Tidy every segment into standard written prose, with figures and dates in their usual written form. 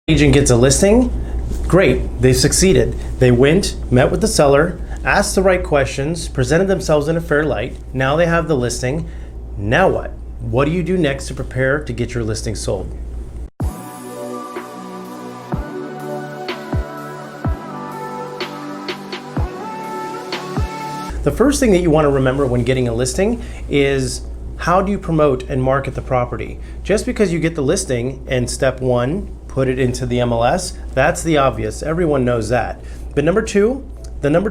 Agent gets a listing, great, they succeeded. They went, met with the seller, asked the right questions, presented themselves in a fair light. Now they have the listing. Now what? What do you do next to prepare to get your listing sold? The first thing that you want to remember when getting a listing is how do you promote and market the property? Just because you get the listing and step one, put it into the MLS, that's the obvious. Everyone knows that. But the number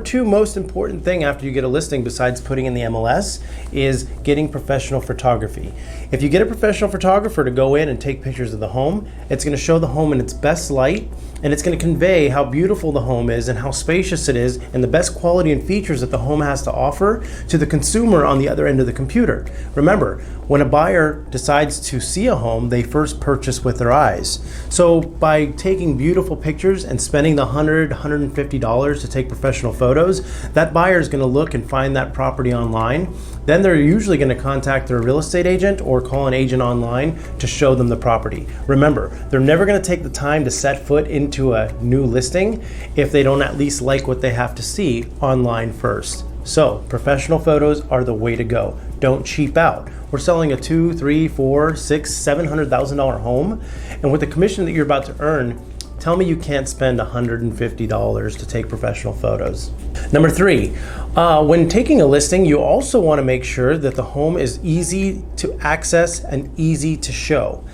two most important thing after you get a listing besides putting in the MLS is getting professional photography. If you get a professional photographer to go in and take pictures of the home, it's going to show the home in its best light, and it's going to convey how beautiful the home is and how spacious it is and the best quality and features that the home has to offer to the consumer on the other end of the computer. Remember, when a buyer decides to see a home, they first purchase with their eyes. So by taking beautiful pictures and spending the $100, $150 to take professional photos, that buyer is going to look and find that property online. Then they're usually going to contact their real estate agent or call an agent online to show them the property. Remember, they're never going to take the time to set foot into a new listing if they don't at least like what they have to see online first. So professional photos are the way to go. Don't cheap out. We're selling a $200,000, $300,000, $400,000, $600,000, $700,000 home, and with the commission that you're about to earn, tell me you can't spend $150 to take professional photos. Number three, when taking a listing, you also want to make sure that the home is easy to access and easy to show.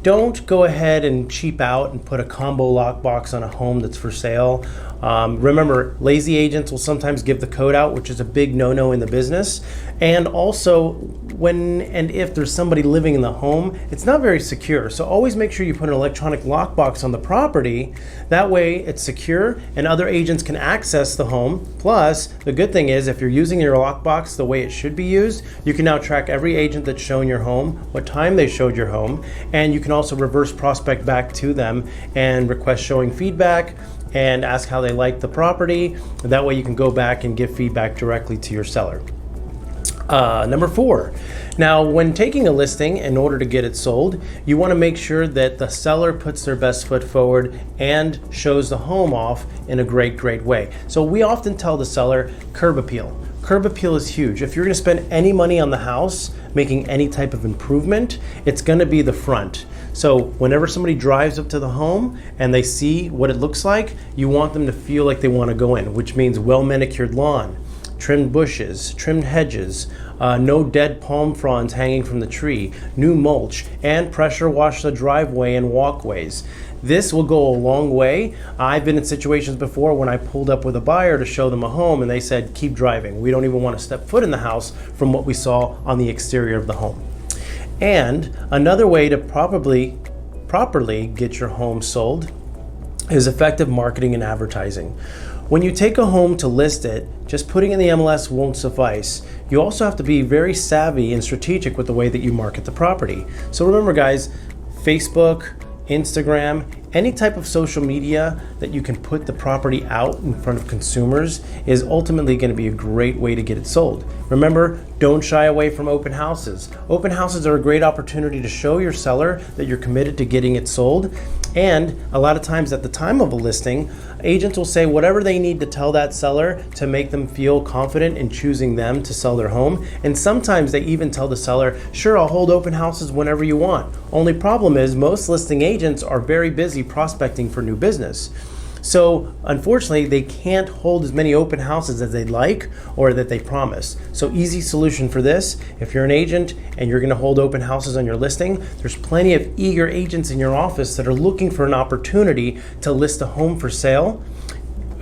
Don't go ahead and cheap out and put a combo lockbox on a home that's for sale. Remember, lazy agents will sometimes give the code out, which is a big no-no in the business. And also, when and if there's somebody living in the home, it's not very secure. So always make sure you put an electronic lockbox on the property. That way it's secure and other agents can access the home. Plus, the good thing is if you're using your lockbox the way it should be used, you can now track every agent that's shown your home, what time they showed your home, and you can also reverse prospect back to them and request showing feedback and ask how they like the property. That way you can go back and give feedback directly to your seller. Number four, now when taking a listing in order to get it sold, you want to make sure that the seller puts their best foot forward and shows the home off in a great way. So we often tell the seller curb appeal. Curb appeal is huge. If you're going to spend any money on the house, making any type of improvement, it's going to be the front. So whenever somebody drives up to the home and they see what it looks like, you want them to feel like they want to go in, which means well manicured lawn, trimmed bushes, trimmed hedges, no dead palm fronds hanging from the tree, new mulch, and pressure wash the driveway and walkways. This will go a long way. I've been in situations before when I pulled up with a buyer to show them a home and they said, keep driving. We don't even want to step foot in the house from what we saw on the exterior of the home. And another way to properly get your home sold is effective marketing and advertising. When you take a home to list it, just putting in the MLS won't suffice. You also have to be very savvy and strategic with the way that you market the property. So remember guys, Facebook, Instagram, any type of social media that you can put the property out in front of consumers is ultimately going to be a great way to get it sold. Remember, don't shy away from open houses. Open houses are a great opportunity to show your seller that you're committed to getting it sold. And a lot of times at the time of a listing, agents will say whatever they need to tell that seller to make them feel confident in choosing them to sell their home. And sometimes they even tell the seller, sure, I'll hold open houses whenever you want. Only problem is most listing agents are very busy prospecting for new business. So unfortunately, they can't hold as many open houses as they'd like or that they promise. So easy solution for this, if you're an agent and you're going to hold open houses on your listing, there's plenty of eager agents in your office that are looking for an opportunity to list a home for sale.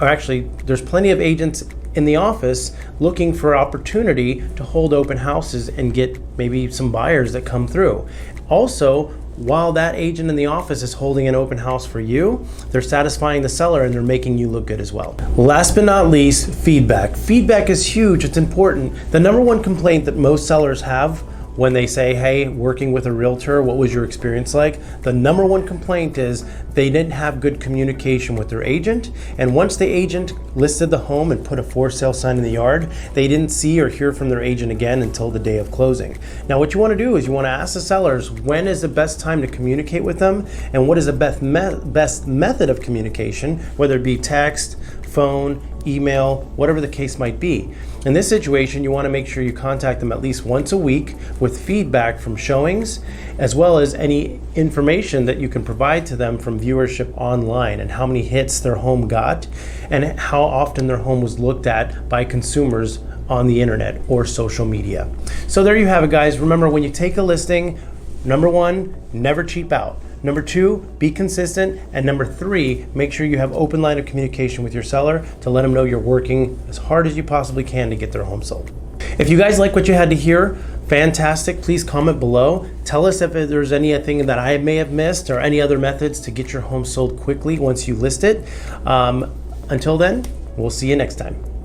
Or actually, there's plenty of agents in the office looking for opportunity to hold open houses and get maybe some buyers that come through. Also, while that agent in the office is holding an open house for you, they're satisfying the seller and they're making you look good as well. Last but not least, feedback. Feedback is huge, it's important. The number one complaint that most sellers have when they say, hey, working with a realtor, what was your experience like? The number one complaint is they didn't have good communication with their agent. And once the agent listed the home and put a for sale sign in the yard, they didn't see or hear from their agent again until the day of closing. Now, what you want to do is you want to ask the sellers, when is the best time to communicate with them? And what is the best method of communication, whether it be text, phone, email, whatever the case might be. In this situation, you want to make sure you contact them at least once a week with feedback from showings, as well as any information that you can provide to them from viewership online and how many hits their home got and how often their home was looked at by consumers on the internet or social media. So there you have it, guys. Remember, when you take a listing, number one, never cheap out. Number two, be consistent. And number three, make sure you have open line of communication with your seller to let them know you're working as hard as you possibly can to get their home sold. If you guys like what you had to hear, fantastic. Please comment below. Tell us if there's anything that I may have missed or any other methods to get your home sold quickly once you list it. Until then, we'll see you next time.